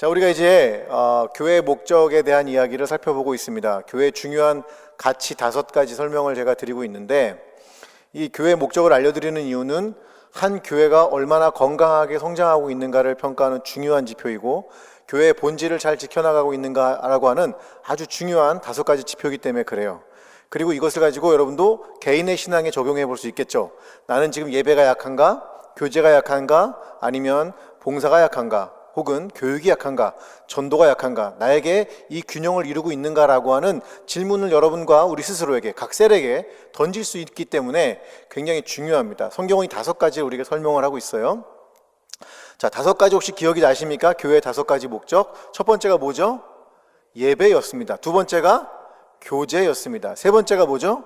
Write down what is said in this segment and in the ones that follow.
자, 우리가 이제 교회의 목적에 대한 이야기를 살펴보고 있습니다. 교회의 중요한 가치 5가지 설명을 제가 드리고 있는데, 이 교회의 목적을 알려드리는 이유는 한 교회가 얼마나 건강하게 성장하고 있는가를 평가하는 중요한 지표이고, 교회의 본질을 잘 지켜나가고 있는가라고 하는 아주 중요한 5가지 지표이기 때문에 그래요. 그리고 이것을 가지고 여러분도 개인의 신앙에 적용해 볼 수 있겠죠. 나는 지금 예배가 약한가? 교제가 약한가? 아니면 봉사가 약한가? 혹은 교육이 약한가? 전도가 약한가? 나에게 이 균형을 이루고 있는가라고 하는 질문을 여러분과 우리 스스로에게, 각 셀에게 던질 수 있기 때문에 굉장히 중요합니다. 성경은 이 5가지를 우리가 설명을 하고 있어요. 자, 5가지 혹시 기억이 나십니까? 교회의 5가지 목적. 첫 번째가 뭐죠? 예배였습니다. 두 번째가 교제였습니다. 세 번째가 뭐죠?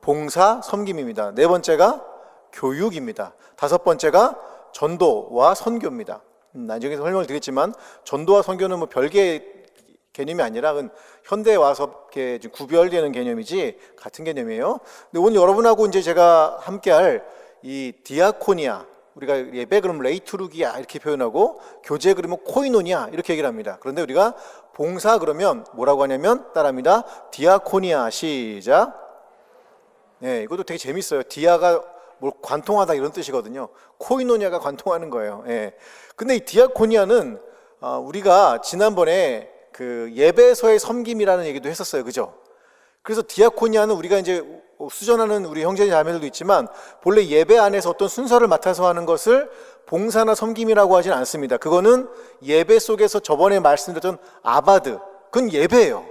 봉사, 섬김입니다. 네 번째가 교육입니다. 5번째가 전도와 선교입니다. 나중에 설명을 드리겠지만 전도와 선교는 뭐 별개의 개념이 아니라 현대에 와서 이렇게 구별되는 개념이지 같은 개념이에요. 근데 오늘 여러분하고 이제 제가 함께할 이 디아코니아, 우리가 예배 그러면 레이투르기아 이렇게 표현하고, 교제 그러면 코이노니아 이렇게 얘기를 합니다. 그런데 우리가 봉사 그러면 뭐라고 하냐면 따라합니다. 디아코니아. 시작. 네, 이것도 되게 재밌어요. 디아가 뭘 관통하다 이런 뜻이거든요. 코이노니아가 관통하는 거예요. 예. 근데 이 디아코니아는 우리가 지난번에 그 예배서의 섬김이라는 얘기도 했었어요. 그죠? 그래서 디아코니아는 우리가 이제 수전하는 우리 형제 자매들도 있지만 본래 예배 안에서 어떤 순서를 맡아서 하는 것을 봉사나 섬김이라고 하진 않습니다. 그거는 예배 속에서 저번에 말씀드렸던 아바드, 그건 예배예요.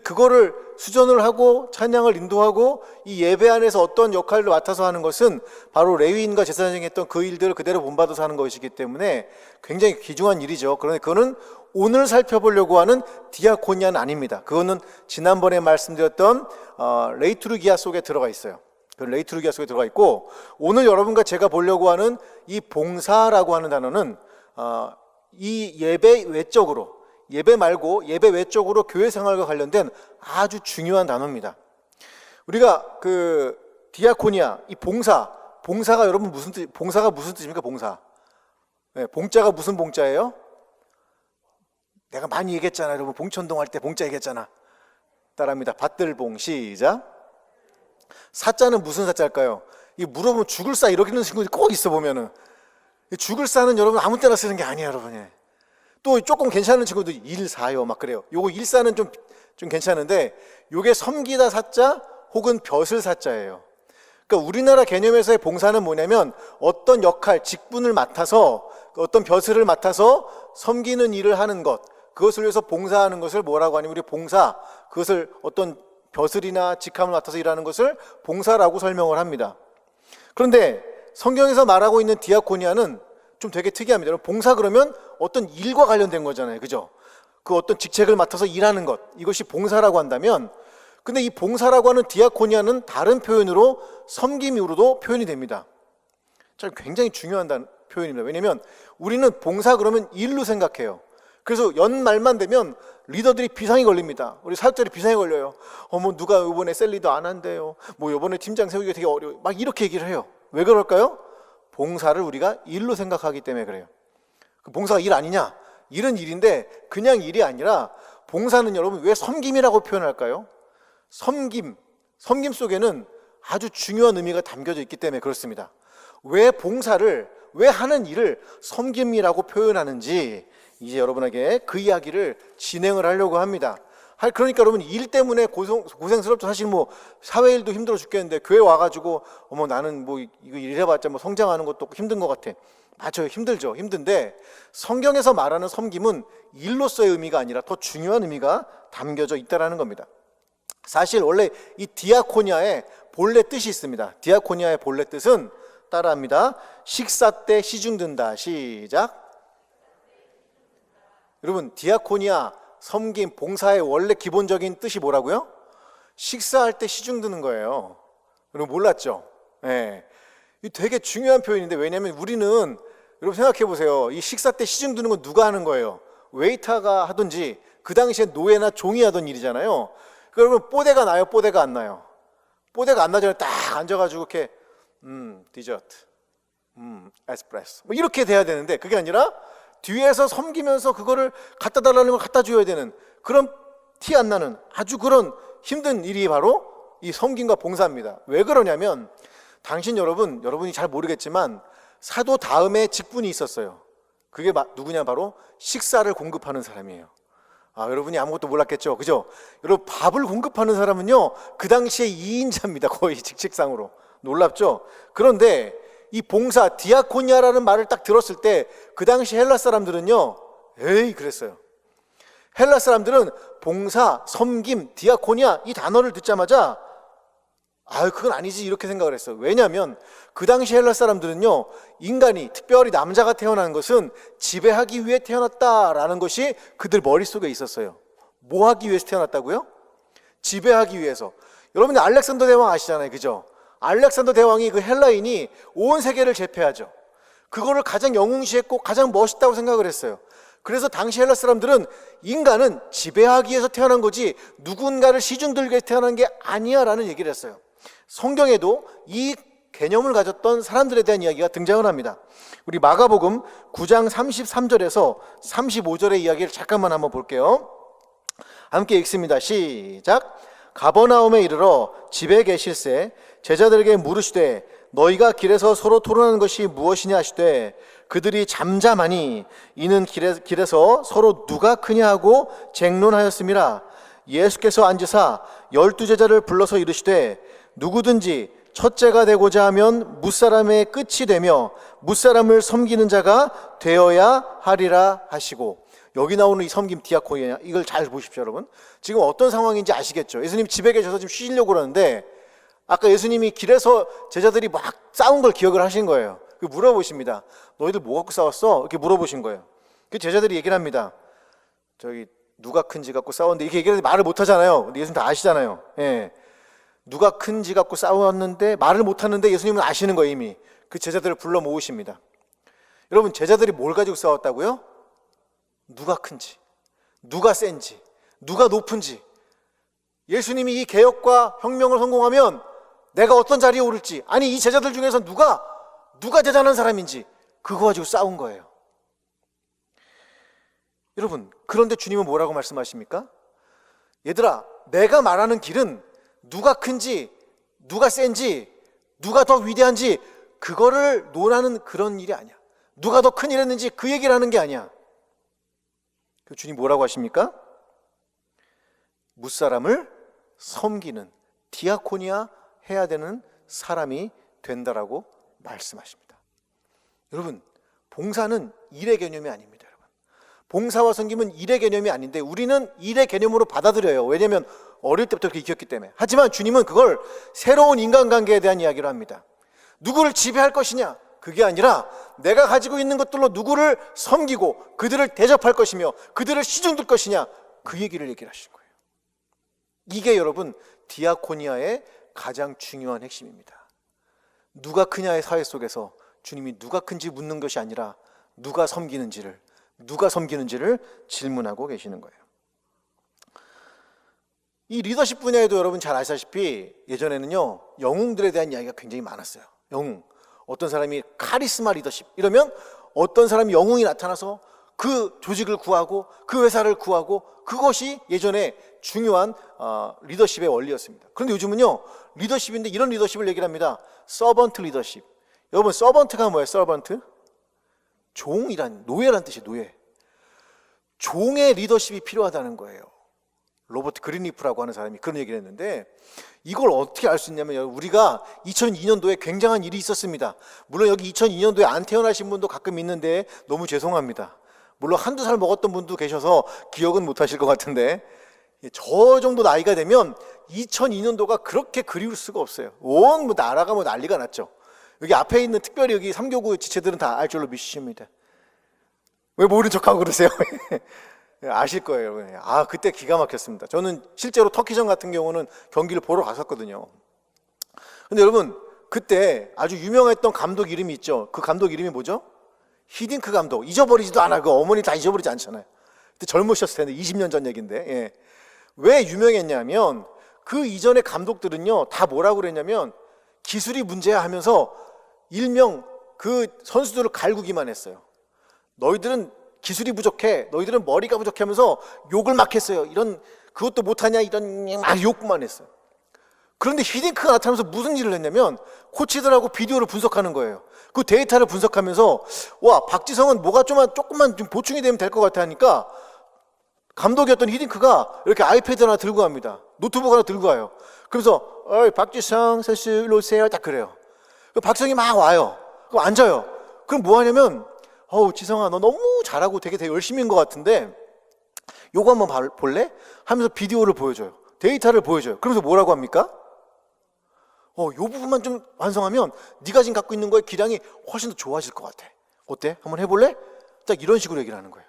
그거를 수전을 하고 찬양을 인도하고 이 예배 안에서 어떤 역할을 맡아서 하는 것은 바로 레위인과 제사장이 했던 그 일들을 그대로 본받아서 하는 것이기 때문에 굉장히 귀중한 일이죠. 그런데 그거는 오늘 살펴보려고 하는 디아코니아는 아닙니다. 그거는 지난번에 말씀드렸던 레이투르기아 속에 들어가 있어요. 그 레이투르기아 속에 들어가 있고, 오늘 여러분과 제가 보려고 하는 이 봉사라고 하는 단어는 이 예배 외적으로, 예배 말고 예배 외적으로 교회 생활과 관련된 아주 중요한 단어입니다. 우리가 그 디아코니아, 이 봉사가 여러분 봉사가 무슨 뜻입니까? 봉사. 네, 봉자가 무슨 봉자예요? 내가 많이 얘기했잖아. 여러분 봉천동 할 때 봉자 얘기했잖아. 따라합니다. 밭들봉. 시작. 사자는 무슨 사자일까요? 이 물어보면 죽을 사 이러는 친구들이 꼭 있어 보면은. 죽을 사는 여러분 아무 때나 쓰는 게 아니에요, 여러분. 또 조금 괜찮은 친구도 일사요 막 그래요. 요거 일사는 좀 괜찮은데, 요게 섬기다 사자 혹은 벼슬 사자예요. 그러니까 우리나라 개념에서의 봉사는 뭐냐면 어떤 역할, 직분을 맡아서 어떤 벼슬을 맡아서 섬기는 일을 하는 것, 그것을 위해서 봉사하는 것을 뭐라고 하냐면 우리 봉사, 그것을 어떤 벼슬이나 직함을 맡아서 일하는 것을 봉사라고 설명을 합니다. 그런데 성경에서 말하고 있는 디아코니아는 좀 되게 특이합니다. 봉사 그러면 어떤 일과 관련된 거잖아요. 그죠? 그 어떤 직책을 맡아서 일하는 것, 이것이 봉사라고 한다면, 근데 이 봉사라고 하는 디아코니아는 다른 표현으로 섬김으로도 표현이 됩니다. 참 굉장히 중요한 표현입니다. 왜냐하면 우리는 봉사 그러면 일로 생각해요. 그래서 연말만 되면 리더들이 비상이 걸립니다. 우리 사역자들이 비상이 걸려요. 뭐 누가 이번에 셀 리더 안 한대요. 뭐 이번에 팀장 세우기가 되게 어려워요. 막 이렇게 얘기를 해요. 왜 그럴까요? 봉사를 우리가 일로 생각하기 때문에 그래요. 봉사가 일 아니냐? 일은 일인데 그냥 일이 아니라, 봉사는 여러분 왜 섬김이라고 표현할까요? 섬김 속에는 아주 중요한 의미가 담겨져 있기 때문에 그렇습니다. 왜 하는 일을 섬김이라고 표현하는지 이제 여러분에게 그 이야기를 진행을 하려고 합니다. 그러니까 여러분 일 때문에 고생스럽죠. 사실 뭐 사회일도 힘들어 죽겠는데 교회 와가지고 나는 뭐 이거 일해봤자 뭐 성장하는 것도 힘든 것 같아. 맞아요. 힘들죠. 힘든데 성경에서 말하는 섬김은 일로서의 의미가 아니라 더 중요한 의미가 담겨져 있다는 겁니다. 사실 원래 이 디아코니아의 본래 뜻이 있습니다. 디아코니아의 본래 뜻은 따라합니다. 식사 때 시중 든다. 시작. 여러분 디아코니아, 섬김, 봉사의 원래 기본적인 뜻이 뭐라고요? 식사할 때 시중 드는 거예요. 여러분 몰랐죠? 네. 이 되게 중요한 표현인데, 왜냐하면 우리는, 여러분 생각해 보세요. 이 식사 때 시중 드는 건 누가 하는 거예요? 웨이터가 하든지, 그 당시에 노예나 종이 하던 일이잖아요. 그러면 뽀대가 나요? 뽀대가 안 나요? 뽀대가 안 나잖아요. 딱 앉아가지고 이렇게 디저트, 에스프레소 뭐 이렇게 돼야 되는데, 그게 아니라 뒤에서 섬기면서 그거를 갖다 달라는 걸 갖다 줘야 되는 그런 티 안 나는 아주 그런 힘든 일이 바로 이 섬김과 봉사입니다. 왜 그러냐면 여러분이 잘 모르겠지만 사도 다음에 직분이 있었어요. 그게 누구냐? 바로 식사를 공급하는 사람이에요. 여러분이 아무것도 몰랐겠죠, 그죠? 여러분, 밥을 공급하는 사람은요 그 당시에 2인자입니다. 거의 직책상으로. 놀랍죠? 그런데 이 봉사, 디아코니아라는 말을 딱 들었을 때 그 당시 헬라 사람들은요 에이 그랬어요. 헬라 사람들은 봉사, 섬김, 디아코니아 이 단어를 듣자마자 그건 아니지 이렇게 생각을 했어요. 왜냐하면 그 당시 헬라 사람들은요 인간이, 특별히 남자가 태어난 것은 지배하기 위해 태어났다라는 것이 그들 머릿속에 있었어요. 뭐 하기 위해서 태어났다고요? 지배하기 위해서. 여러분들 알렉산더 대왕 아시잖아요, 그죠? 알렉산더 대왕이 그 헬라인이 온 세계를 제패하죠. 그거를 가장 영웅시했고 가장 멋있다고 생각을 했어요. 그래서 당시 헬라 사람들은 인간은 지배하기 위해서 태어난 거지 누군가를 시중들게 위해서 태어난 게 아니야 라는 얘기를 했어요. 성경에도 이 개념을 가졌던 사람들에 대한 이야기가 등장을 합니다. 우리 마가복음 9장 33절에서 35절의 이야기를 잠깐만 한번 볼게요. 함께 읽습니다. 시작. 가버나움에 이르러 집에 계실새 제자들에게 물으시되 너희가 길에서 서로 토론하는 것이 무엇이냐 하시되 그들이 잠잠하니 이는 길에서 서로 누가 크냐 하고 쟁론하였음이라. 예수께서 앉으사 12제자를 불러서 이르시되 누구든지 첫째가 되고자 하면 뭇사람의 끝이 되며 뭇사람을 섬기는 자가 되어야 하리라 하시고. 여기 나오는 이 섬김 디아코니아, 이걸 잘 보십시오. 여러분, 지금 어떤 상황인지 아시겠죠? 예수님 집에 계셔서 지금 쉬시려고 그러는데 아까 예수님이 길에서 제자들이 막 싸운 걸 기억을 하신 거예요. 물어보십니다. 너희들 뭐 갖고 싸웠어? 이렇게 물어보신 거예요. 그 제자들이 얘기를 합니다. 저기 누가 큰지 갖고 싸웠는데, 이렇게 얘기를 말을 못 하잖아요. 근데 예수님 다 아시잖아요. 예. 누가 큰지 갖고 싸웠는데 말을 못 하는데 예수님은 아시는 거예요. 이미 그 제자들을 불러 모으십니다. 여러분, 제자들이 뭘 가지고 싸웠다고요? 누가 큰지, 누가 센지, 누가 높은지. 예수님이 이 개혁과 혁명을 성공하면 내가 어떤 자리에 오를지, 아니 이 제자들 중에서 누가 대단한 사람인지, 그거 가지고 싸운 거예요. 여러분, 그런데 주님은 뭐라고 말씀하십니까? 얘들아, 내가 말하는 길은 누가 큰지, 누가 센지, 누가 더 위대한지 그거를 논하는 그런 일이 아니야. 누가 더 큰 일 했는지 그 얘기를 하는 게 아니야. 그 주님 뭐라고 하십니까? 뭇사람을 섬기는, 디아코니아 해야 되는 사람이 된다라고 말씀하십니다. 여러분, 봉사는 일의 개념이 아닙니다. 여러분, 봉사와 섬김은 일의 개념이 아닌데 우리는 일의 개념으로 받아들여요. 왜냐하면 어릴 때부터 그렇게 익혔기 때문에. 하지만 주님은 그걸 새로운 인간관계에 대한 이야기로 합니다. 누구를 지배할 것이냐, 그게 아니라 내가 가지고 있는 것들로 누구를 섬기고 그들을 대접할 것이며 그들을 시중들 것이냐, 그 얘기를 하신 거예요. 이게 여러분 디아코니아의 가장 중요한 핵심입니다. 누가 크냐의 사회 속에서 주님이 누가 큰지 묻는 것이 아니라 누가 섬기는지를 질문하고 계시는 거예요. 이 리더십 분야에도 여러분 잘 아시다시피 예전에는요 영웅들에 대한 이야기가 굉장히 많았어요. 영웅, 어떤 사람이 카리스마 리더십 이러면 어떤 사람이 영웅이 나타나서 그 조직을 구하고 그 회사를 구하고, 그것이 예전에 중요한 리더십의 원리였습니다. 그런데 요즘은요 리더십인데 이런 리더십을 얘기를 합니다. 서번트 리더십. 여러분, 서번트가 뭐예요? 서번트? 종이란, 노예란 뜻이에요. 노예. 종의 리더십이 필요하다는 거예요. 로버트 그린리프라고 하는 사람이 그런 얘기를 했는데, 이걸 어떻게 알 수 있냐면 우리가 2002년도에 굉장한 일이 있었습니다. 물론 여기 2002년도에 안 태어나신 분도 가끔 있는데 너무 죄송합니다. 물론 한두 살 먹었던 분도 계셔서 기억은 못 하실 것 같은데, 저 정도 나이가 되면 2002년도가 그렇게 그리울 수가 없어요. 온 나라가 난리가 났죠. 여기 앞에 있는 특별히 여기 3교구 지체들은 다 알 줄로 믿으십니다. 왜 모른 척하고 그러세요? 아실 거예요. 그때 기가 막혔습니다. 저는 실제로 터키전 같은 경우는 경기를 보러 갔었거든요. 근데 여러분, 그때 아주 유명했던 감독 이름이 있죠. 그 감독 이름이 뭐죠? 히딩크 감독. 잊어버리지도 않아. 그 어머니 다 잊어버리지 않잖아요. 그때 젊으셨을 텐데 20년 전 얘기인데. 예. 왜 유명했냐면 그 이전의 감독들은요 다 뭐라고 그랬냐면 기술이 문제야 하면서 일명 그 선수들을 갈구기만 했어요. 너희들은 기술이 부족해, 너희들은 머리가 부족해 하면서 욕을 막 했어요. 이런 그것도 못하냐 이런 막 욕만 했어요. 그런데 히딩크가 나타나면서 무슨 일을 했냐면 코치들하고 비디오를 분석하는 거예요. 그 데이터를 분석하면서 와, 박지성은 뭐가 조금만 좀 보충이 되면 될 것 같아 하니까 감독이었던 히딩크가 이렇게 아이패드 하나 들고 갑니다. 노트북 하나 들고 와요. 그래서 박지성 선수 일로 오세요. 딱 그래요. 박지성이 막 와요. 그럼 앉아요. 그럼 뭐 하냐면 지성아 너 너무 잘하고 되게 열심히 한 것 같은데 요거 한번 볼래? 하면서 비디오를 보여줘요. 데이터를 보여줘요. 그러면서 뭐라고 합니까? 요 부분만 좀 완성하면 네가 지금 갖고 있는 거의 기량이 훨씬 더 좋아질 것 같아. 어때? 한번 해볼래? 딱 이런 식으로 얘기를 하는 거예요.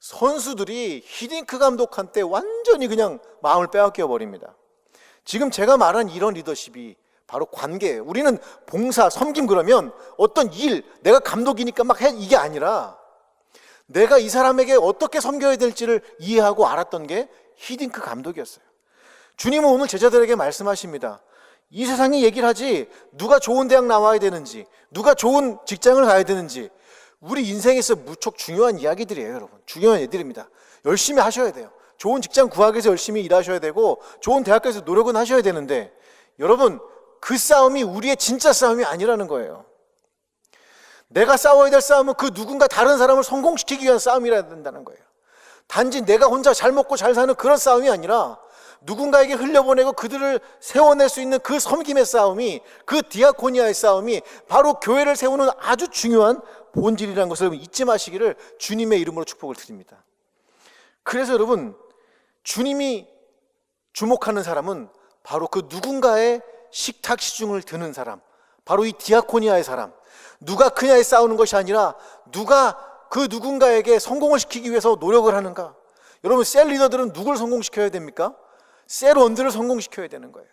선수들이 히딩크 감독한테 완전히 그냥 마음을 빼앗겨 버립니다. 지금 제가 말한 이런 리더십이 바로 관계예요. 우리는 봉사, 섬김 그러면 어떤 일, 내가 감독이니까 막 해 이게 아니라 내가 이 사람에게 어떻게 섬겨야 될지를 이해하고 알았던 게 히딩크 감독이었어요. 주님은 오늘 제자들에게 말씀하십니다. 이 세상이 얘기를 하지 누가 좋은 대학 나와야 되는지, 누가 좋은 직장을 가야 되는지, 우리 인생에서 무척 중요한 이야기들이에요. 여러분, 중요한 애들입니다. 열심히 하셔야 돼요. 좋은 직장 구하기 위해서 열심히 일하셔야 되고 좋은 대학교에서 노력은 하셔야 되는데, 여러분, 그 싸움이 우리의 진짜 싸움이 아니라는 거예요. 내가 싸워야 될 싸움은 그 누군가 다른 사람을 성공시키기 위한 싸움이라야 된다는 거예요. 단지 내가 혼자 잘 먹고 잘 사는 그런 싸움이 아니라 누군가에게 흘려보내고 그들을 세워낼 수 있는 그 섬김의 싸움이, 그 디아코니아의 싸움이 바로 교회를 세우는 아주 중요한 본질이라는 것을 잊지 마시기를 주님의 이름으로 축복을 드립니다. 그래서 여러분, 주님이 주목하는 사람은 바로 그 누군가의 식탁 시중을 드는 사람, 바로 이 디아코니아의 사람, 누가 크냐에 싸우는 것이 아니라 누가 그 누군가에게 성공을 시키기 위해서 노력을 하는가. 여러분, 셀 리더들은 누굴 성공시켜야 됩니까? 셀원들을 성공시켜야 되는 거예요.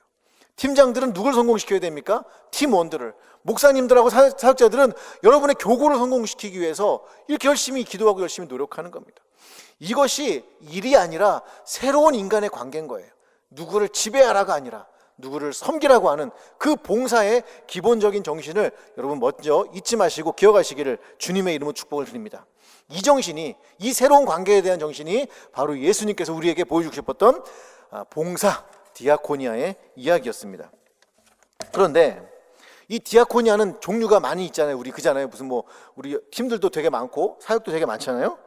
팀장들은 누굴 성공시켜야 됩니까? 팀원들을. 목사님들하고 사역자들은 여러분의 교구를 성공시키기 위해서 이렇게 열심히 기도하고 열심히 노력하는 겁니다. 이것이 일이 아니라 새로운 인간의 관계인 거예요. 누구를 지배하라가 아니라 누구를 섬기라고 하는 그 봉사의 기본적인 정신을 여러분 먼저 잊지 마시고 기억하시기를 주님의 이름으로 축복을 드립니다. 이 정신이, 이 새로운 관계에 대한 정신이 바로 예수님께서 우리에게 보여주고 싶었던 봉사, 디아코니아의 이야기였습니다. 그런데 이 디아코니아는 종류가 많이 있잖아요. 우리 그잖아요. 무슨 우리 팀들도 되게 많고 사역도 되게 많잖아요.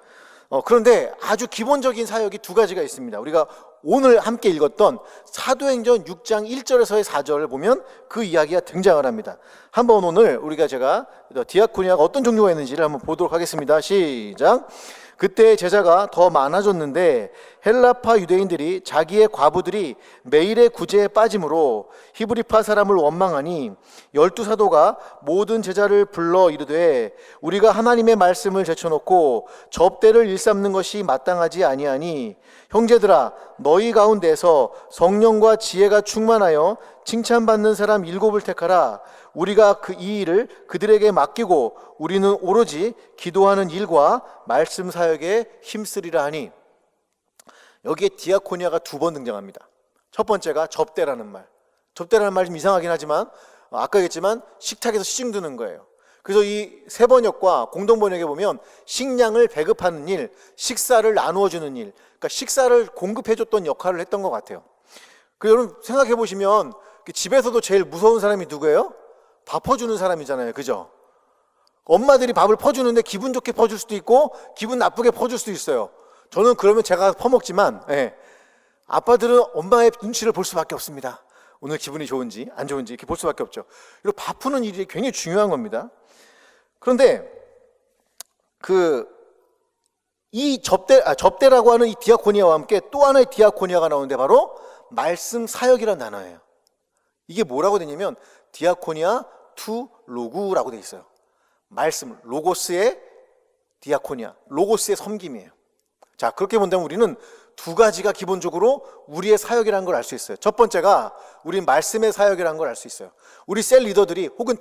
그런데 아주 기본적인 사역이 두 가지가 있습니다. 우리가 오늘 함께 읽었던 사도행전 6장 1절에서의 4절을 보면 그 이야기가 등장을 합니다. 한번 오늘 제가 디아코니아가 어떤 종류가 있는지를 한번 보도록 하겠습니다. 시작. 그때 제자가 더 많아졌는데 헬라파 유대인들이 자기의 과부들이 매일의 구제에 빠짐으로 히브리파 사람을 원망하니 12사도가 모든 제자를 불러 이르되 우리가 하나님의 말씀을 제쳐놓고 접대를 일삼는 것이 마땅하지 아니하니 형제들아 너희 가운데서 성령과 지혜가 충만하여 칭찬받는 사람 7을 택하라. 우리가 이 일을 그들에게 맡기고 우리는 오로지 기도하는 일과 말씀 사역에 힘쓰리라 하니, 여기에 디아코니아가 두 번 등장합니다. 첫 번째가 접대라는 말. 접대라는 말 좀 이상하긴 하지만 아까 얘기했지만 식탁에서 시중 드는 거예요. 그래서 이 세 번역과 공동 번역에 보면 식량을 배급하는 일, 식사를 나누어 주는 일, 그러니까 식사를 공급해 줬던 역할을 했던 것 같아요. 여러분 생각해 보시면 집에서도 제일 무서운 사람이 누구예요? 밥 퍼주는 사람이잖아요. 그죠? 엄마들이 밥을 퍼주는데 기분 좋게 퍼줄 수도 있고 기분 나쁘게 퍼줄 수도 있어요. 저는 그러면 제가 퍼먹지만 아빠들은 엄마의 눈치를 볼 수밖에 없습니다. 오늘 기분이 좋은지 안 좋은지 이렇게 볼 수밖에 없죠. 그리고 밥 푸는 일이 굉장히 중요한 겁니다. 그런데 이 접대라고 하는 이 디아코니아와 함께 또 하나의 디아코니아가 나오는데 바로 말씀 사역이라는 단어예요. 이게 뭐라고 되냐면 디아코니아 투 로구라고 돼 있어요. 말씀, 로고스의 디아코니아, 로고스의 섬김이에요. 자, 그렇게 본다면 우리는 두 가지가 기본적으로 우리의 사역이라는 걸 알 수 있어요. 첫 번째가 우리 말씀의 사역이라는 걸 알 수 있어요. 우리 셀 리더들이 혹은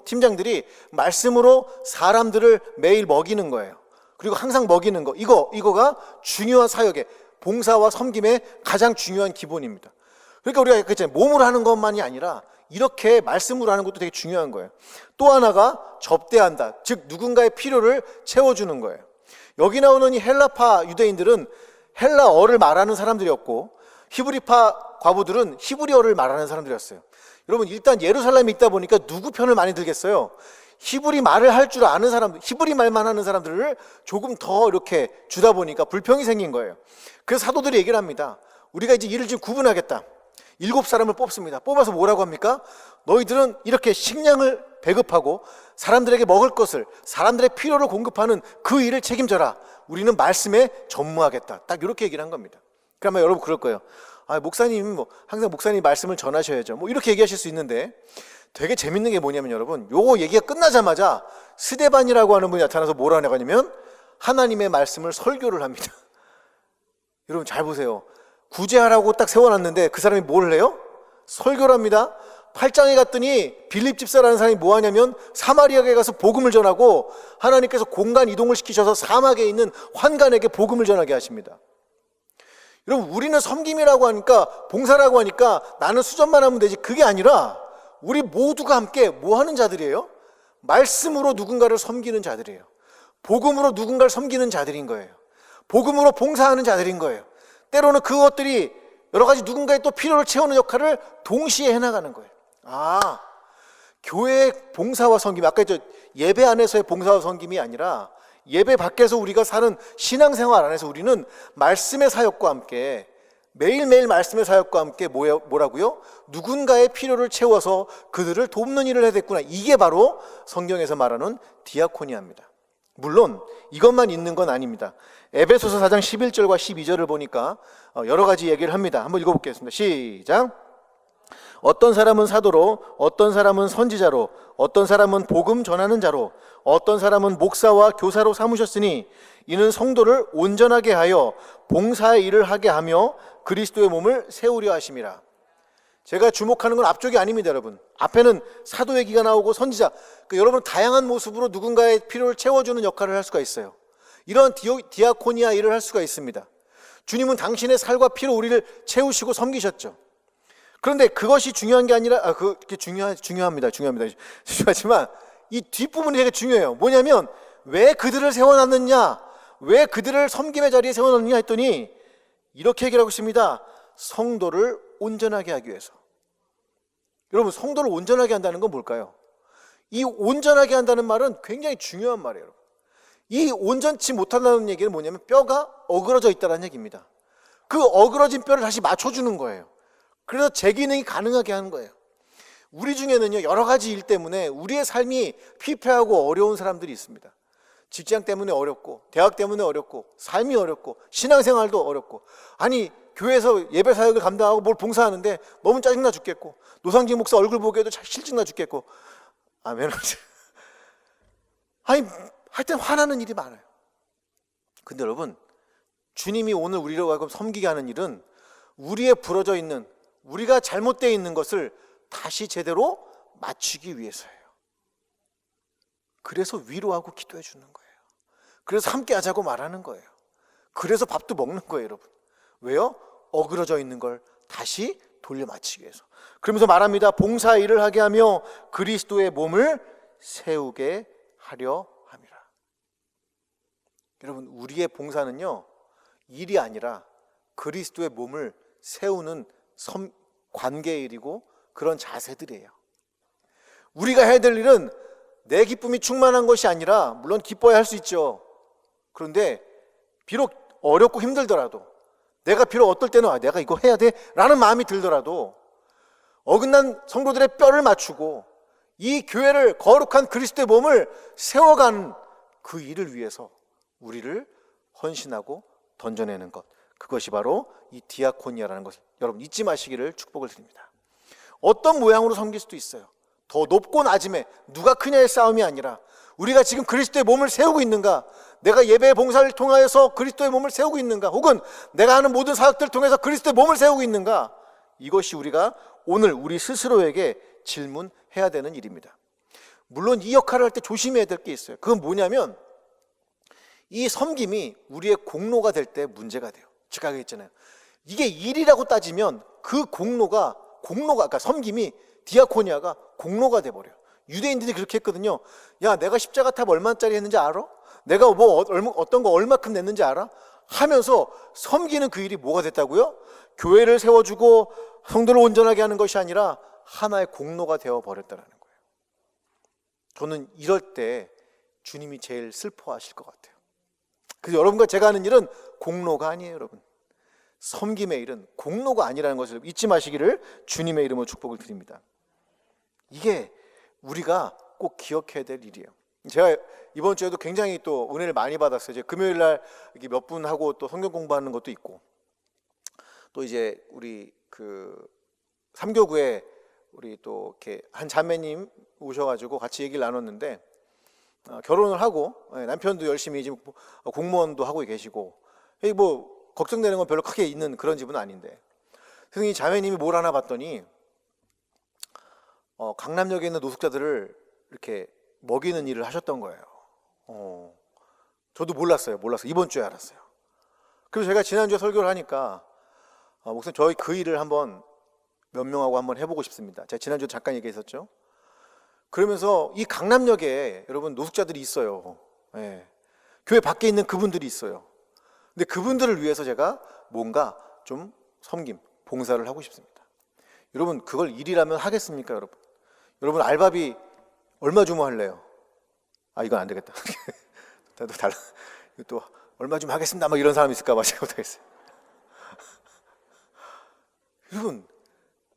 팀장들이 말씀으로 사람들을 매일 먹이는 거예요. 그리고 항상 먹이는 거, 이거가 중요한 사역의 봉사와 섬김의 가장 중요한 기본입니다. 그러니까 우리가 그랬잖아요. 몸으로 하는 것만이 아니라 이렇게 말씀으로 하는 것도 되게 중요한 거예요. 또 하나가 접대한다. 즉 누군가의 필요를 채워주는 거예요. 여기 나오는 이 헬라파 유대인들은 헬라어를 말하는 사람들이었고 히브리파 과부들은 히브리어를 말하는 사람들이었어요. 여러분, 일단 예루살렘에 있다 보니까 누구 편을 많이 들겠어요? 히브리 말을 할 줄 아는 사람들, 히브리 말만 하는 사람들을 조금 더 이렇게 주다 보니까 불평이 생긴 거예요. 그래서 사도들이 얘기를 합니다. 우리가 이제 이를 지금 구분하겠다. 7사람을 뽑습니다. 뽑아서 뭐라고 합니까? 너희들은 이렇게 식량을 배급하고 사람들에게 먹을 것을, 사람들의 필요를 공급하는 그 일을 책임져라. 우리는 말씀에 전무하겠다. 딱 이렇게 얘기를 한 겁니다. 그러면 여러분 그럴 거예요. 목사님, 항상 목사님 말씀을 전하셔야죠. 이렇게 얘기하실 수 있는데, 되게 재밌는 게 뭐냐면 여러분, 요거 얘기가 끝나자마자 스데반이라고 하는 분이 나타나서 뭐라고 하냐면 하나님의 말씀을 설교를 합니다. 여러분 잘 보세요. 구제하라고 딱 세워놨는데 그 사람이 뭘 해요? 설교를 합니다. 8장에 갔더니 빌립 집사라는 사람이 뭐 하냐면 사마리아에 가서 복음을 전하고, 하나님께서 공간 이동을 시키셔서 사막에 있는 환관에게 복음을 전하게 하십니다. 여러분, 우리는 섬김이라고 하니까, 봉사라고 하니까 나는 수전만 하면 되지, 그게 아니라 우리 모두가 함께 뭐 하는 자들이에요? 말씀으로 누군가를 섬기는 자들이에요. 복음으로 누군가를 섬기는 자들인 거예요. 복음으로 봉사하는 자들인 거예요. 때로는 그것들이 여러 가지 누군가의 또 필요를 채우는 역할을 동시에 해나가는 거예요. 교회의 봉사와 섬김, 아까 예배 안에서의 봉사와 섬김이 아니라 예배 밖에서 우리가 사는 신앙생활 안에서 우리는 말씀의 사역과 함께, 매일매일 말씀의 사역과 함께 뭐라고요? 누군가의 필요를 채워서 그들을 돕는 일을 해야 됐구나. 이게 바로 성경에서 말하는 디아코니아입니다. 물론 이것만 있는 건 아닙니다. 에베소서 4장 11절과 12절을 보니까 여러 가지 얘기를 합니다. 한번 읽어보겠습니다. 시작. 어떤 사람은 사도로, 어떤 사람은 선지자로, 어떤 사람은 복음 전하는 자로, 어떤 사람은 목사와 교사로 삼으셨으니 이는 성도를 온전하게 하여 봉사의 일을 하게 하며 그리스도의 몸을 세우려 하심이라. 제가 주목하는 건 앞쪽이 아닙니다, 여러분. 앞에는 사도 얘기가 나오고 선지자, 여러분 다양한 모습으로 누군가의 필요를 채워주는 역할을 할 수가 있어요. 이런 디아코니아 일을 할 수가 있습니다. 주님은 당신의 살과 피로 우리를 채우시고 섬기셨죠. 그런데 그것이 중요한 게 아니라, 그게 중요합니다. 중요하지만 이 뒷부분이 되게 중요해요. 뭐냐면 왜 그들을 세워놨느냐, 왜 그들을 섬김의 자리에 세워놨느냐 했더니 이렇게 얘기를 하고 있습니다. 성도를 온전하게 하기 위해서. 여러분, 성도를 온전하게 한다는 건 뭘까요? 이 온전하게 한다는 말은 굉장히 중요한 말이에요. 여러분. 이 온전치 못한다는 얘기는 뭐냐면 뼈가 어그러져 있다는 얘기입니다. 그 어그러진 뼈를 다시 맞춰주는 거예요. 그래서 재기능이 가능하게 하는 거예요. 우리 중에는요, 여러 가지 일 때문에 우리의 삶이 피폐하고 어려운 사람들이 있습니다. 직장 때문에 어렵고, 대학 때문에 어렵고, 삶이 어렵고, 신앙생활도 어렵고, 아니 교회에서 예배 사역을 감당하고 뭘 봉사하는데 너무 짜증나 죽겠고, 노상진 목사 얼굴 보기에도 실증나 죽겠고, 아멘. 아니 하여튼 화나는 일이 많아요. 근데 여러분, 주님이 오늘 우리로 하여금 섬기게 하는 일은 우리의 부러져 있는, 우리가 잘못되어 있는 것을 다시 제대로 맞추기 위해서예요. 그래서 위로하고 기도해 주는 거예요. 그래서 함께 하자고 말하는 거예요. 그래서 밥도 먹는 거예요, 여러분. 왜요? 어그러져 있는 걸 다시 돌려 맞추기 위해서. 그러면서 말합니다. 봉사 일을 하게 하며 그리스도의 몸을 세우게 하려 함이라. 여러분, 우리의 봉사는요, 일이 아니라 그리스도의 몸을 세우는 관계의 일이고 그런 자세들이에요. 우리가 해야 될 일은 내 기쁨이 충만한 것이 아니라, 물론 기뻐야 할 수 있죠. 그런데 비록 어렵고 힘들더라도, 내가 비록 어떨 때는 내가 이거 해야 돼 라는 마음이 들더라도 어긋난 성도들의 뼈를 맞추고 이 교회를, 거룩한 그리스도의 몸을 세워가는 그 일을 위해서 우리를 헌신하고 던져내는 것, 그것이 바로 이 디아코니아라는 것을 여러분 잊지 마시기를 축복을 드립니다. 어떤 모양으로 섬길 수도 있어요. 더 높고 낮음에 누가 크냐의 싸움이 아니라 우리가 지금 그리스도의 몸을 세우고 있는가, 내가 예배 봉사를 통하여서 그리스도의 몸을 세우고 있는가, 혹은 내가 하는 모든 사역들을 통해서 그리스도의 몸을 세우고 있는가, 이것이 우리가 오늘 우리 스스로에게 질문해야 되는 일입니다. 물론 이 역할을 할 때 조심해야 될 게 있어요. 그건 뭐냐면 이 섬김이 우리의 공로가 될 때 문제가 돼요. 제가 얘기했잖아요. 이게 일이라고 따지면 그 공로가 그러니까 섬김이, 디아코니아가 공로가 돼버려요. 유대인들이 그렇게 했거든요. 야, 내가 십자가 탑 얼마짜리 했는지 알아? 내가 뭐 어떤 거 얼마큼 냈는지 알아? 하면서 섬기는 그 일이 뭐가 됐다고요? 교회를 세워주고 성도를 온전하게 하는 것이 아니라 하나의 공로가 되어버렸다는 거예요. 저는 이럴 때 주님이 제일 슬퍼하실 것 같아요. 그래서 여러분과 제가 하는 일은 공로가 아니에요, 여러분. 섬김의 일은 공로가 아니라는 것을 잊지 마시기를 주님의 이름으로 축복을 드립니다. 이게 우리가 꼭 기억해야 될 일이에요. 제가 이번 주에도 굉장히 또 은혜를 많이 받았어요. 이제 금요일 날 이렇게 몇 분 하고 또 성경 공부하는 것도 있고, 또 이제 우리 그 삼교구에 우리 또 이렇게 한 자매님 오셔가지고 같이 얘기를 나눴는데, 결혼을 하고 남편도 열심히 지금 공무원도 하고 계시고, 뭐 걱정되는 건 별로 크게 있는 그런 집은 아닌데, 그래서 이 자매님이 뭘 하나 봤더니 강남역에 있는 노숙자들을 이렇게 먹이는 일을 하셨던 거예요. 저도 몰랐어요. 이번 주에 알았어요. 그래서 제가 지난주에 설교를 하니까 목사님 저희 그 일을 한번 몇 명하고 한번 해보고 싶습니다. 제가 지난주에 잠깐 얘기했었죠. 그러면서 이 강남역에 여러분 노숙자들이 있어요. 예. 교회 밖에 있는 그분들이 있어요. 근데 그분들을 위해서 제가 뭔가 좀 섬김, 봉사를 하고 싶습니다. 여러분 그걸 일이라면 하겠습니까, 여러분? 여러분 알바비 얼마 주면 할래요? 이건 안 되겠다. 또 얼마 좀 하겠습니다. 막 이런 사람 있을까 봐 제가 못하겠어요. 여러분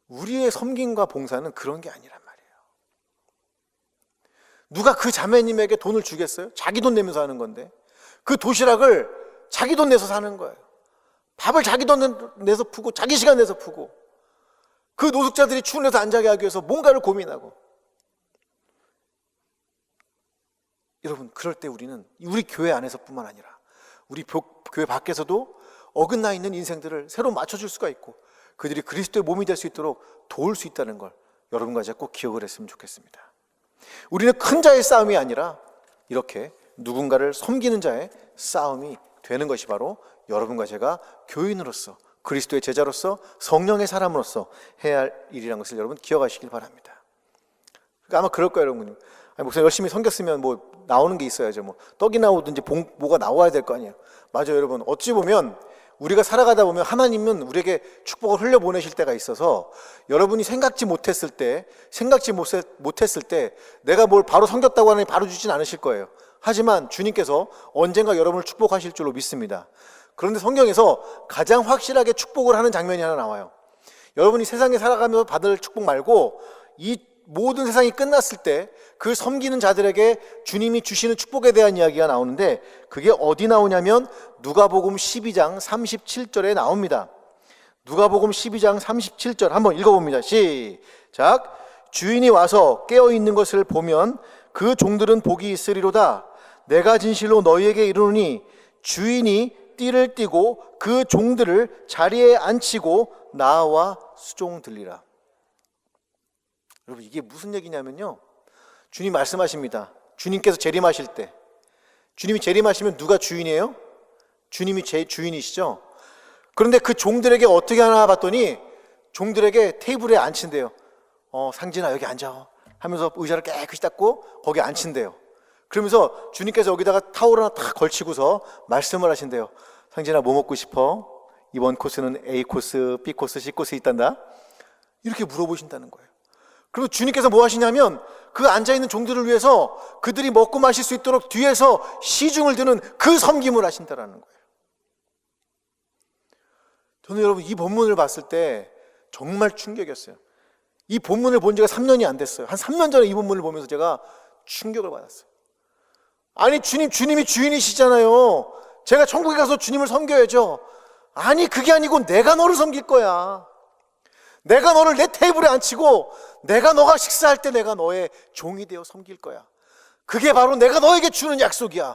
우리의 섬김과 봉사는 그런 게 아니란 말이에요. 누가 그 자매님에게 돈을 주겠어요? 자기 돈 내면서 하는 건데, 그 도시락을 자기 돈 내서 사는 거예요. 밥을 자기 돈 내서 푸고 자기 시간 내서 푸고, 그 노숙자들이 추운 데서 안 자게 하기 위해서 뭔가를 고민하고. 여러분 그럴 때 우리는 우리 교회 안에서뿐만 아니라 우리 교회 밖에서도 어긋나 있는 인생들을 새로 맞춰줄 수가 있고, 그들이 그리스도의 몸이 될 수 있도록 도울 수 있다는 걸 여러분과 제가 꼭 기억을 했으면 좋겠습니다. 우리는 큰 자의 싸움이 아니라 이렇게 누군가를 섬기는 자의 싸움이 되는 것이 바로 여러분과 제가 교인으로서, 그리스도의 제자로서, 성령의 사람으로서 해야 할 일이라는 것을 여러분 기억하시길 바랍니다. 그러니까 아마 그럴 거예요, 여러분. 목사님 열심히 섬겼으면 뭐 나오는 게 있어야죠. 뭐 떡이 나오든지 뭐가 나와야 될 거 아니에요. 맞아요, 여러분. 어찌 보면 우리가 살아가다 보면 하나님은 우리에게 축복을 흘려보내실 때가 있어서, 여러분이 생각지 못했을 때 내가 뭘 바로 섬겼다고 하니 바로 주진 않으실 거예요. 하지만 주님께서 언젠가 여러분을 축복하실 줄로 믿습니다. 그런데 성경에서 가장 확실하게 축복을 하는 장면이 하나 나와요. 여러분이 세상에 살아가면서 받을 축복 말고 이 모든 세상이 끝났을 때 그 섬기는 자들에게 주님이 주시는 축복에 대한 이야기가 나오는데, 그게 어디 나오냐면 누가복음 12장 37절에 나옵니다. 누가복음 12장 37절 한번 읽어봅니다. 시작. 주인이 와서 깨어있는 것을 보면 그 종들은 복이 있으리로다. 내가 진실로 너희에게 이르노니 주인이 띠를 띠고 그 종들을 자리에 앉히고 나와 수종들리라. 여러분 이게 무슨 얘기냐면요, 주님 말씀하십니다. 주님께서 재림하실 때, 주님이 재림하시면 누가 주인이에요? 주님이 제 주인이시죠. 그런데 그 종들에게 어떻게 하나 봤더니 종들에게 테이블에 앉힌대요. 상진아 여기 앉아 하면서 의자를 깨끗이 닦고 거기 앉힌대요. 그러면서 주님께서 여기다가 타올 하나 탁 걸치고서 말씀을 하신대요. 상진아 뭐 먹고 싶어? 이번 코스는 A 코스, B 코스, C 코스 있단다. 이렇게 물어보신다는 거예요. 그리고 주님께서 뭐 하시냐면 그 앉아있는 종들을 위해서 그들이 먹고 마실 수 있도록 뒤에서 시중을 드는 그 섬김을 하신다는 거예요. 저는 여러분 이 본문을 봤을 때 정말 충격이었어요. 이 본문을 본 지가 3년이 안 됐어요. 한 3년 전에 이 본문을 보면서 제가 충격을 받았어요. 아니 주님이 주인이시잖아요. 제가 천국에 가서 주님을 섬겨야죠. 아니 그게 아니고 내가 너를 섬길 거야. 내가 너를 내 테이블에 앉히고 내가 너가 식사할 때 내가 너의 종이 되어 섬길 거야. 그게 바로 내가 너에게 주는 약속이야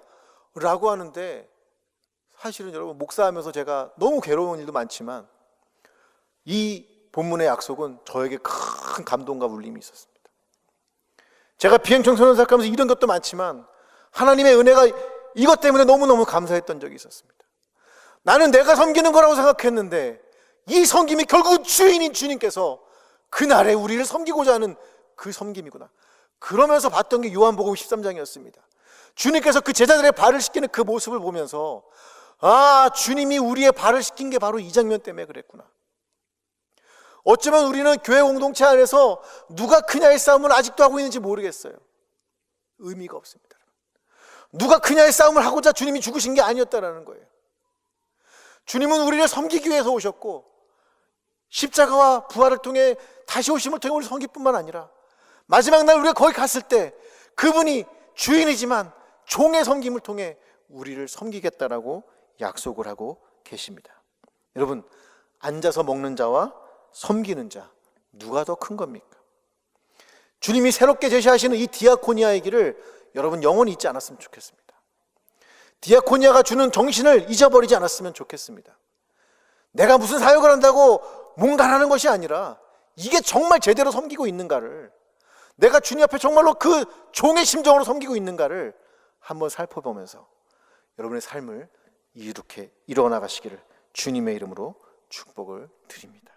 라고 하는데, 사실은 여러분 목사하면서 제가 너무 괴로운 일도 많지만 이 본문의 약속은 저에게 큰 감동과 울림이 있었습니다. 제가 비행청소년 생각하면서 이런 것도 많지만 하나님의 은혜가 이것 때문에 너무너무 감사했던 적이 있었습니다. 나는 내가 섬기는 거라고 생각했는데 이 섬김이 결국 주인인 주님께서 그날에 우리를 섬기고자 하는 그 섬김이구나. 그러면서 봤던 게 요한복음 13장이었습니다. 주님께서 그 제자들의 발을 씻기는 그 모습을 보면서 아, 주님이 우리의 발을 씻긴 게 바로 이 장면 때문에 그랬구나. 어쩌면 우리는 교회 공동체 안에서 누가 크냐의 싸움을 아직도 하고 있는지 모르겠어요. 의미가 없습니다. 누가 크냐의 싸움을 하고자 주님이 죽으신 게 아니었다라는 거예요. 주님은 우리를 섬기기 위해서 오셨고 십자가와 부활을 통해 다시 오심을 통해 우리를 섬길 뿐만 아니라 마지막 날 우리가 거기 갔을 때 그분이 주인이지만 종의 섬김을 통해 우리를 섬기겠다라고 약속을 하고 계십니다. 여러분, 앉아서 먹는 자와 섬기는 자 누가 더 큰 겁니까? 주님이 새롭게 제시하시는 이 디아코니아의 길을 여러분 영원히 잊지 않았으면 좋겠습니다. 디아코니아가 주는 정신을 잊어버리지 않았으면 좋겠습니다. 내가 무슨 사역을 한다고 뭔가라는 것이 아니라 이게 정말 제대로 섬기고 있는가를, 내가 주님 앞에 정말로 그 종의 심정으로 섬기고 있는가를 한번 살펴보면서 여러분의 삶을 이렇게 이뤄나가시기를 주님의 이름으로 축복을 드립니다.